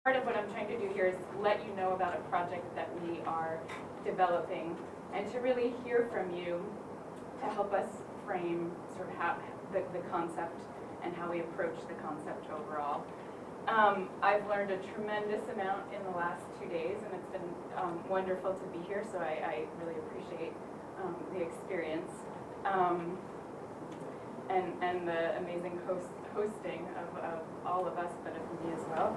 Part of what I'm trying to do here is let you know about a project that we are developing and to really hear from you to help us frame sort of how the concept and how we approach the concept overall. I've learned a tremendous amount in the last 2 days, and it's been wonderful to be here, so I really appreciate the experience and the amazing hosting of all of us, but of me as well.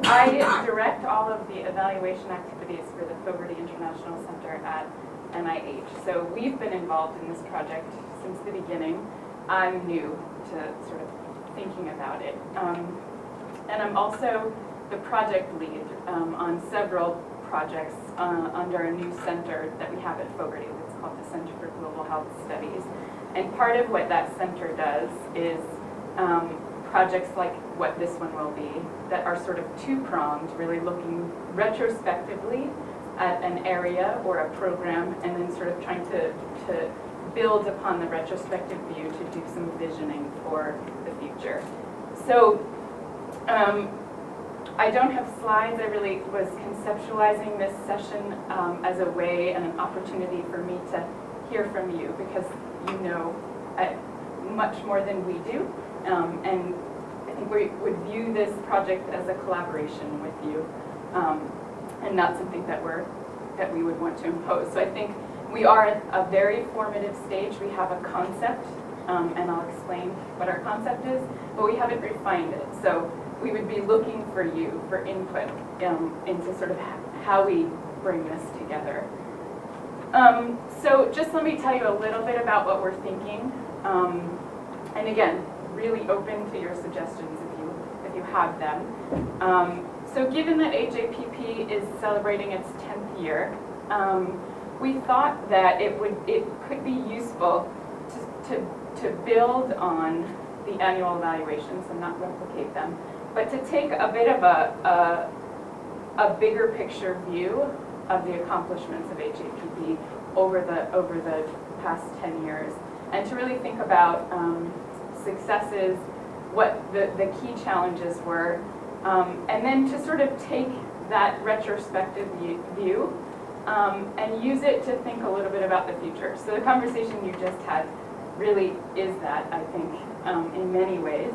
I direct all of the evaluation activities for the Fogarty International Center at NIH. So we've been involved in this project since the beginning. I'm new to sort of thinking about it. And I'm also the project lead on several projects under a new center that we have at Fogarty. It's called the Center for Global Health Studies. And part of what that center does is projects like what this one will be that are sort of two-pronged, really looking retrospectively at an area or a program and then sort of trying to build upon the retrospective view to do some visioning for the future. So I don't have slides. I really was conceptualizing this session as a way and an opportunity for me to hear from you because you know much more than we do. And I think we would view this project as a collaboration with you and not something that we would want to impose. So I think we are at a very formative stage. We have a concept, and I'll explain what our concept is, but we haven't refined it. So we would be looking for you for input into sort of how we bring this together. So just let me tell you a little bit about what we're thinking. And again, really open to your suggestions if you have them. So given that HAPP is celebrating its 10th year, we thought that it could be useful to build on the annual evaluations and not replicate them, but to take a bit of a bigger picture view of the accomplishments of HAPP over the past 10 years, and to really think about successes, what the key challenges were, and then to sort of take that retrospective view and use it to think a little bit about the future. So the conversation you just had really is that, I think, in many ways.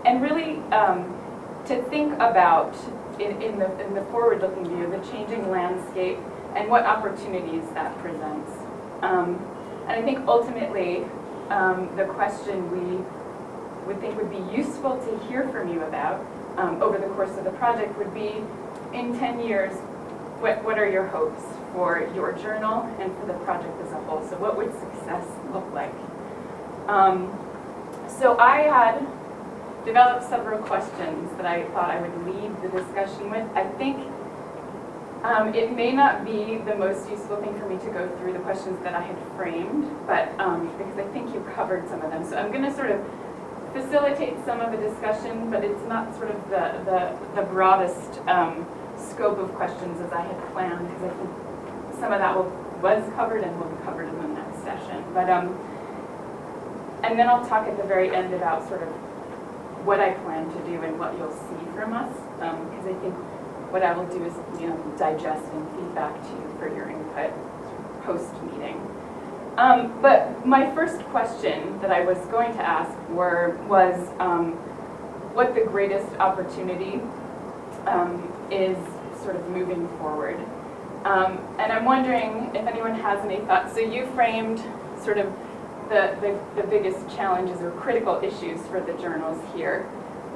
And really to think about, in the forward-looking view, the changing landscape and what opportunities that presents. And I think ultimately, the question we would think would be useful to hear from you about over the course of the project would be, in 10 years, what are your hopes for your journal and for the project as a whole? So what would success look like? So I had developed several questions that I thought I would lead the discussion with. I think it may not be the most useful thing for me to go through the questions that I had framed, but because I think you covered some of them. So I'm going to sort of facilitate some of the discussion, but it's not sort of the broadest scope of questions as I had planned, because I think some of that was covered and will be covered in the next session. But and then I'll talk at the very end about sort of what I plan to do and what you'll see from us, because I think what I will do is digest and feedback to you for your input post-meeting. But my first question that I was going to ask was what the greatest opportunity is sort of moving forward. And I'm wondering if anyone has any thoughts. So you framed sort of the biggest challenges or critical issues for the journals here.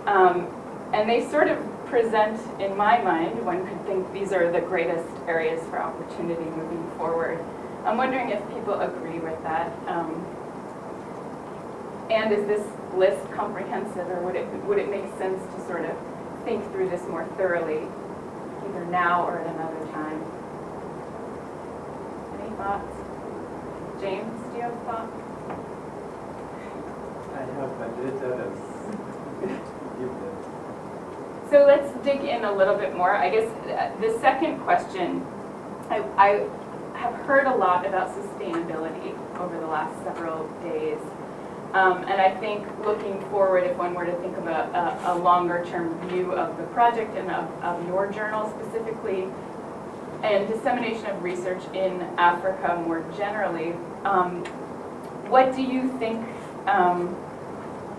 And they sort of present, in my mind, one could think these are the greatest areas for opportunity moving forward. I'm wondering if people agree with that. And is this list comprehensive, or would it make sense to sort of think through this more thoroughly, either now or at another time? Any thoughts? James, do you have a thought? I have, but others. So let's dig in a little bit more. I guess the second question, I have heard a lot about sustainability over the last several days. And I think looking forward, if one were to think of a longer-term view of the project and of your journal specifically, and dissemination of research in Africa more generally, what do you think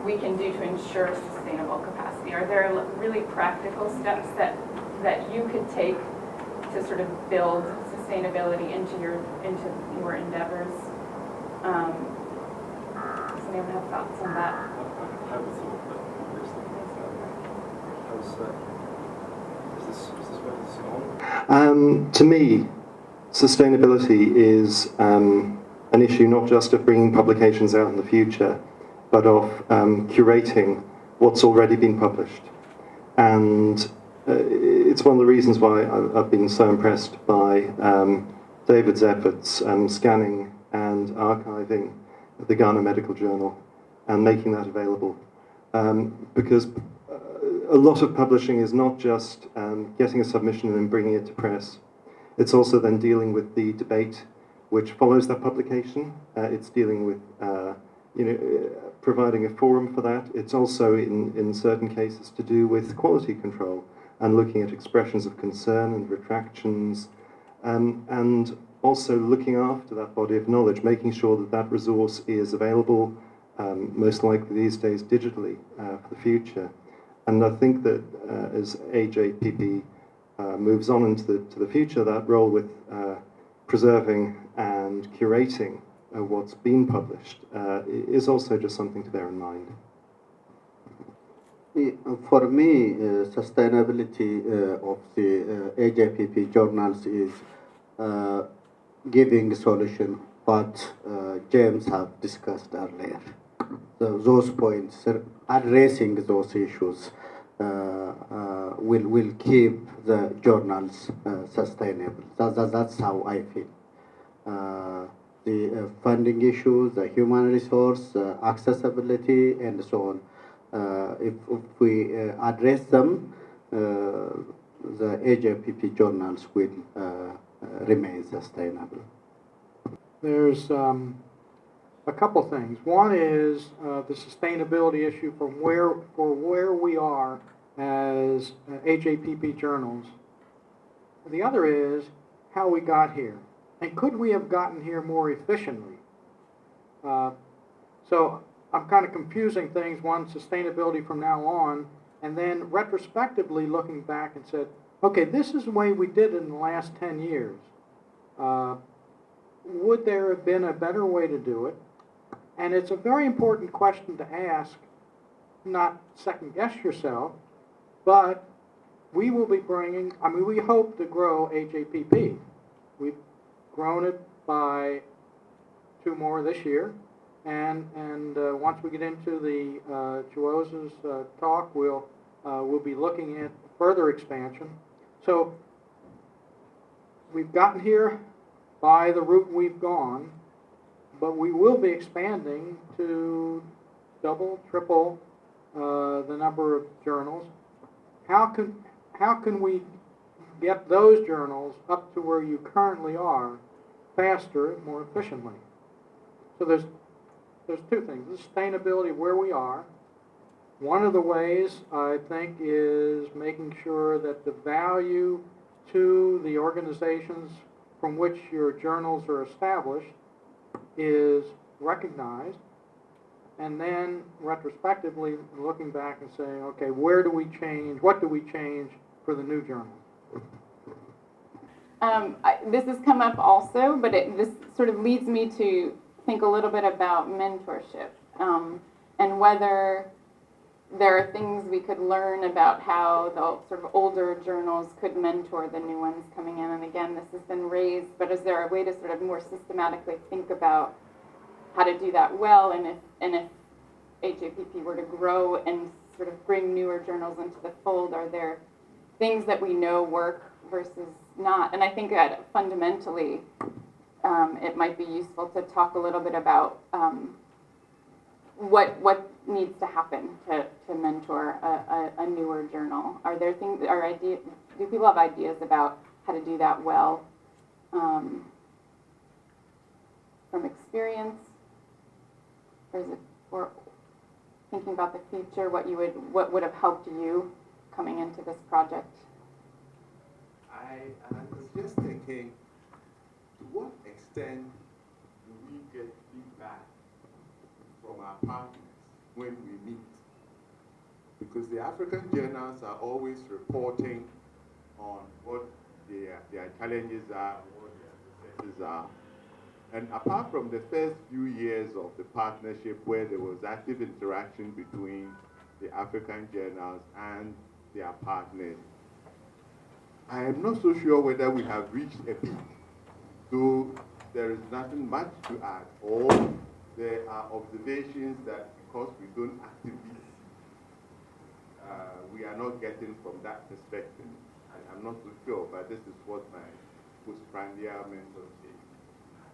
we can do to ensure sustainable capacity? Are there really practical steps that you could take to sort of build sustainability into your endeavors? Does anyone have thoughts on that? I have a thought, but is this where this is on? To me, sustainability is an issue not just of bringing publications out in the future, but of curating what's already been published. And it's one of the reasons why I've been so impressed by David's efforts scanning and archiving the Ghana Medical Journal and making that available. Because a lot of publishing is not just getting a submission and then bringing it to press. It's also then dealing with the debate which follows that publication. It's dealing with providing a forum for that. It's also, in certain cases, to do with quality control and looking at expressions of concern and retractions, and also looking after that body of knowledge, making sure that that resource is available, most likely these days digitally, for the future. And I think that as AJPP moves on into the future, that role with preserving and curating what's been published is also just something to bear in mind. For me, sustainability of the AJPP journals is giving a solution what James have discussed earlier. So those points, addressing those issues will keep the journals sustainable. That's how I feel. The funding issues, the human resource, accessibility, and so on. If we address them, the AJPP journals will remain sustainable. There's a couple things. One is the sustainability issue for where we are as AJPP journals. The other is how we got here. And could we have gotten here more efficiently? So I'm kind of confusing things, one, sustainability from now on, and then retrospectively looking back and said, okay, this is the way we did it in the last 10 years. Would there have been a better way to do it? And it's a very important question to ask, not second guess yourself, but we will be bringing, we hope to grow AJPP. We've grown it by 2 more this year, and once we get into the Chuoza's talk, we'll be looking at further expansion. So we've gotten here by the route we've gone, but we will be expanding to double, triple the number of journals. How can we get those journals up to where you currently are faster, more efficiently? So there's 2 things. The sustainability of where we are. One of the ways, I think, is making sure that the value to the organizations from which your journals are established is recognized, and then retrospectively looking back and saying, okay, where do we change, what do we change for the new journal? This has come up also, but this sort of leads me to think a little bit about mentorship, and whether there are things we could learn about how the sort of older journals could mentor the new ones coming in. And again, this has been raised, but is there a way to sort of more systematically think about how to do that well, and if AJPP were to grow and sort of bring newer journals into the fold, are there things that we know work versus not? And I think that fundamentally it might be useful to talk a little bit about what needs to happen to mentor a newer journal. Are there things, do people have ideas about how to do that well from experience? Or is it, or thinking about the future, what would have helped you coming into this project? I was just thinking, to what extent do we get feedback from our partners when we meet? Because the African journals are always reporting on what their challenges are, what their successes are. And apart from the first few years of the partnership where there was active interaction between the African journals and their partners, I am not so sure whether we have reached a peak. So there is nothing much to add, or there are observations that because we don't actively see, we are not getting from that perspective. I'm not so sure, but this is what my postprandial mentorship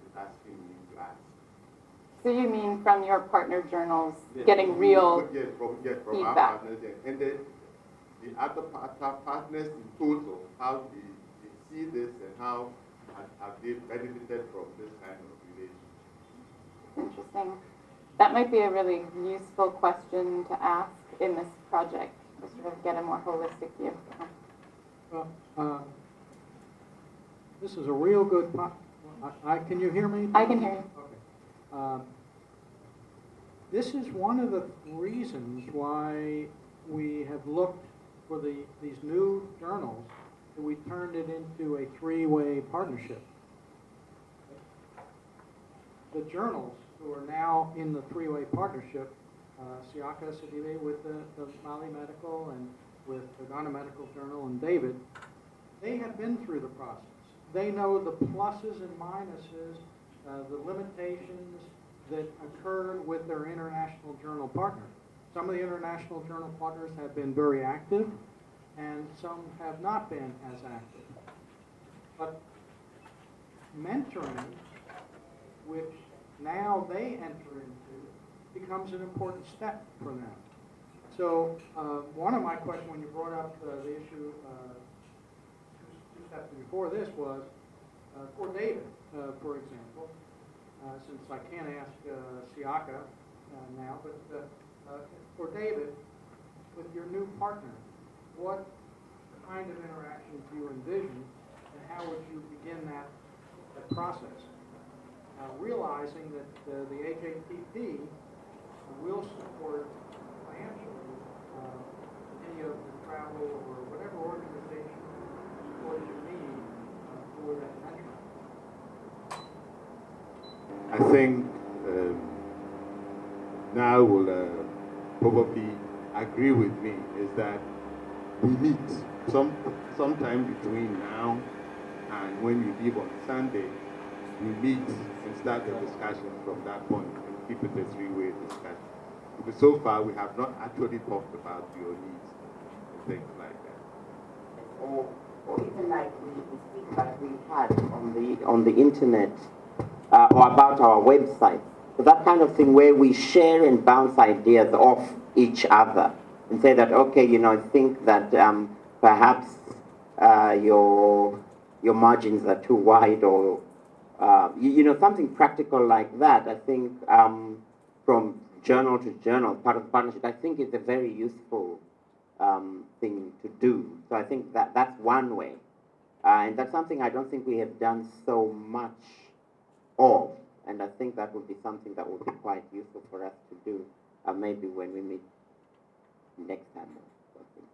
is asking me to ask. So you mean from your partner journals, Yes, getting real from feedback? our partners and the other partners in total, how they see this and how have they benefited from this kind of relationship. Interesting. That might be a really useful question to ask in this project, to sort of get a more holistic view. Well, this is a real good, can you hear me? I can hear you. Okay. This is one of the reasons why we have looked for these new journals, and we turned it into a three-way partnership. The journals who are now in the three-way partnership, Siaka Sadile with the Mali Medical and with the Ghana Medical Journal and David, they have been through the process. They know the pluses and minuses, the limitations that occurred with their international journal partners. Some of the international journal partners have been very active, and some have not been as active. But mentoring, which now they enter into, becomes an important step for them. So one of my questions when you brought up the issue two steps before this was for David, for example, since I can't ask Siaka now, but for David, with your new partner, what kind of interactions do you envision, and how would you begin that process? Realizing that the HATP will support financially any of the travel or whatever organization support you need for that mentoring. I think Niall will probably agree with me, is that we meet sometime between now and when you leave on Sunday. We meet and start the discussion from that point and keep it a three-way discussion. Because so far we have not actually talked about your needs and things like that. Or even like the feedback we've had on the internet or about our website. So that kind of thing where we share and bounce ideas off each other and say that, okay, I think that perhaps your margins are too wide, or something practical like that. I think from journal to journal, part of the partnership, I think is a very useful thing to do. So I think that's one way. And that's something I don't think we have done so much of. And I think that would be something that would be quite useful for us to do, maybe when we meet next time or something.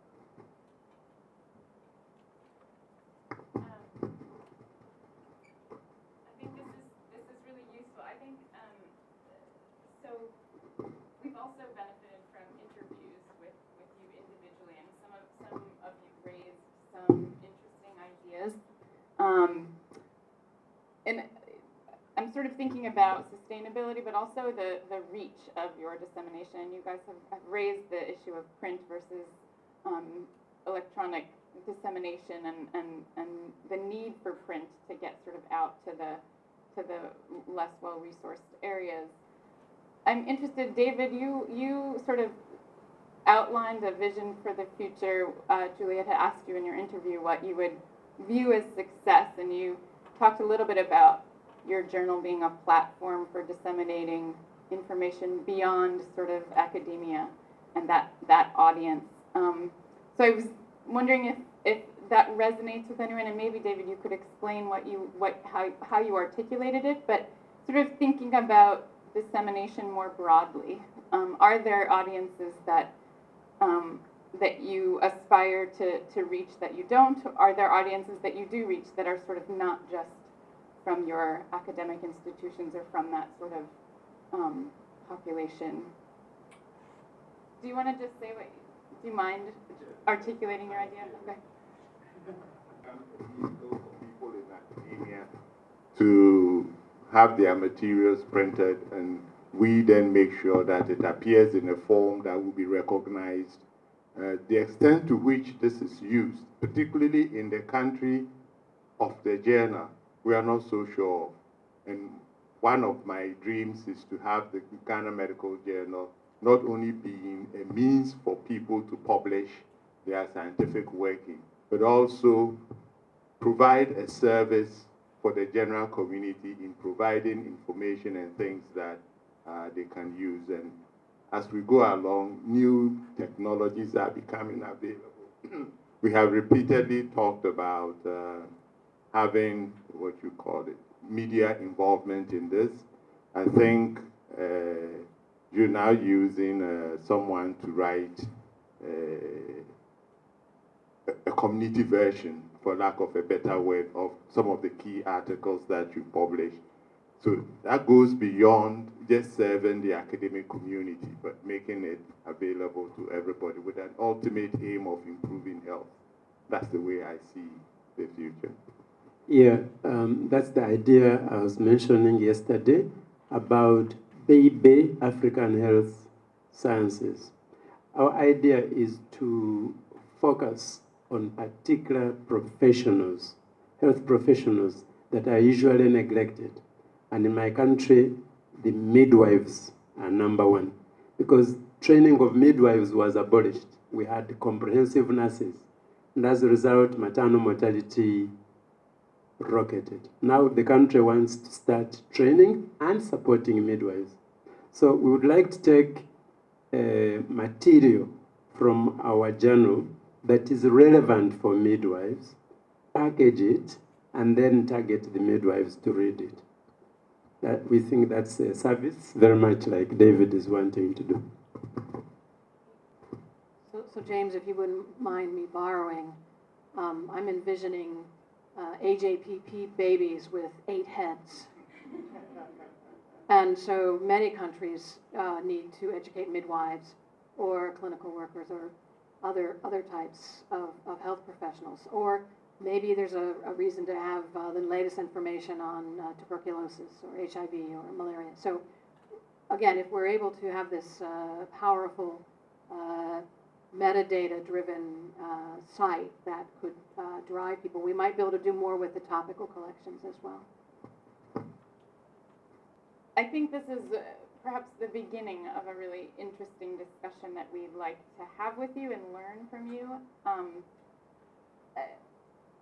I think this is really useful. I think so. We've also benefited from interviews with you individually, and some of you raised some interesting ideas. And I'm sort of thinking about sustainability, but also the reach of your dissemination. You guys have raised the issue of print versus electronic dissemination, and the need for print to get sort of out to the less well-resourced areas. I'm interested, David, you sort of outlined a vision for the future. Juliet had asked you in your interview what you would view as success, and you talked a little bit about your journal being a platform for disseminating information beyond sort of academia and that audience. So I was wondering if that resonates with anyone, and maybe David, you could explain how you articulated it, but sort of thinking about dissemination more broadly. Are there audiences that that you aspire to reach that you don't? Are there audiences that you do reach that are sort of not just from your academic institutions or from that sort of population? Do you want to just say do you mind articulating your idea? Okay. For people in academia to have their materials printed, and we then make sure that it appears in a form that will be recognized. The extent to which this is used, particularly in the country of the journal, we are not so sure of. And one of my dreams is to have the Ghana Medical Journal not only being a means for people to publish their scientific working, but also provide a service for the general community in providing information and things that they can use. And as we go along, new technologies are becoming available. We have repeatedly talked about having what you call it, media involvement in this. I think you're now using someone to write a community version, for lack of a better word, of some of the key articles that you publish. So that goes beyond just serving the academic community, but making it available to everybody with an ultimate aim of improving health. That's the way I see the future. Yeah, that's the idea I was mentioning yesterday about baby African health sciences. Our idea is to focus on particular professionals, health professionals that are usually neglected. And in my country, the midwives are number one, because training of midwives was abolished. We had comprehensive nurses, and as a result, maternal mortality rocketed. Now the country wants to start training and supporting midwives. So we would like to take material from our journal that is relevant for midwives, package it, and then target the midwives to read it. That we think that's a service very much like David is wanting to do. So James, if you wouldn't mind me borrowing, I'm envisioning AJPP babies with 8 heads. And so many countries need to educate midwives or clinical workers or other types of health professionals. Or maybe there's a reason to have the latest information on tuberculosis or HIV or malaria. So again, if we're able to have this powerful metadata-driven site that could drive people, we might be able to do more with the topical collections as well. I think this is perhaps the beginning of a really interesting discussion that we'd like to have with you and learn from you.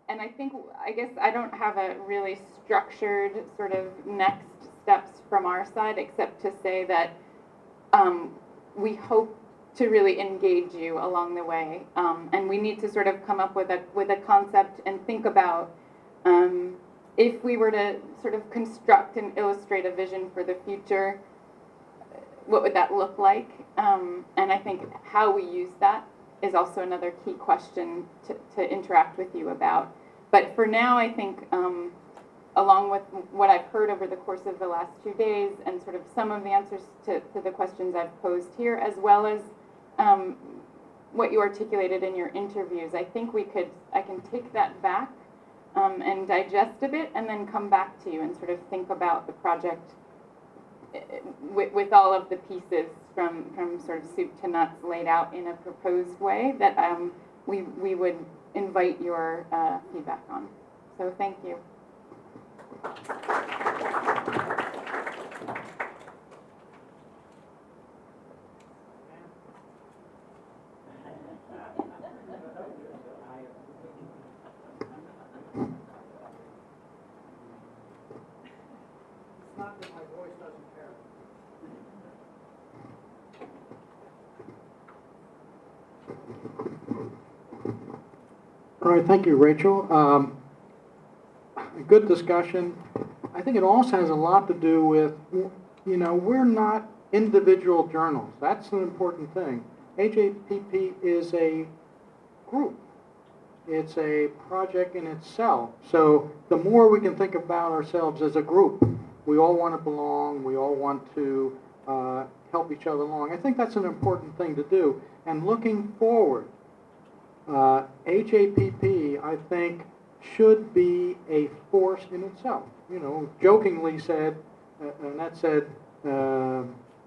And I guess I don't have a really structured sort of next steps from our side, except to say that we hope to really engage you along the way. And we need to sort of come up with a concept and think about if we were to sort of construct and illustrate a vision for the future, what would that look like? And I think how we use that is also another key question to interact with you about. But for now, I think along with what I've heard over the course of the last 2 days and sort of some of the answers to the questions I've posed here, as well as what you articulated in your interviews, I think I can take that back and digest a bit and then come back to you and sort of think about the project with all of the pieces from sort of soup to nuts laid out in a proposed way that we would invite your feedback on. So thank you. It's not that my voice doesn't carry. All right, thank you, Rachel. A good discussion. I think it also has a lot to do with, you know, we're not individual journals. That's an important thing. HAPP is a group. It's a project in itself. So the more we can think about ourselves as a group, we all want to belong, we all want to help each other along. I think that's an important thing to do. And looking forward, HAPP, I think, should be a force in itself. You know, jokingly said, Annette said,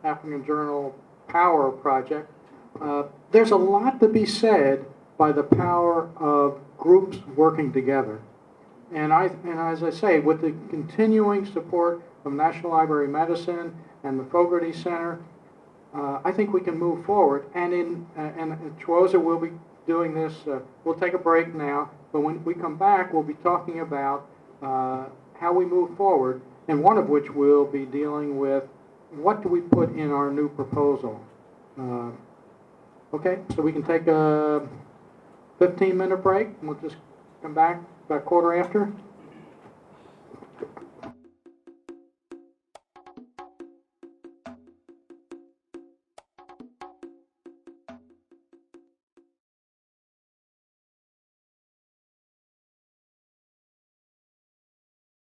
African Journal Power Project. There's a lot to be said by the power of groups working together. And as I say, with the continuing support of National Library of Medicine and the Fogarty Center, I think we can move forward. And in Chiwoza will be doing this. We'll take a break now, but when we come back, we'll be talking about how we move forward, and one of which will be dealing with what do we put in our new proposal. Okay, so we can take a 15-minute break, and we'll just come back about quarter after.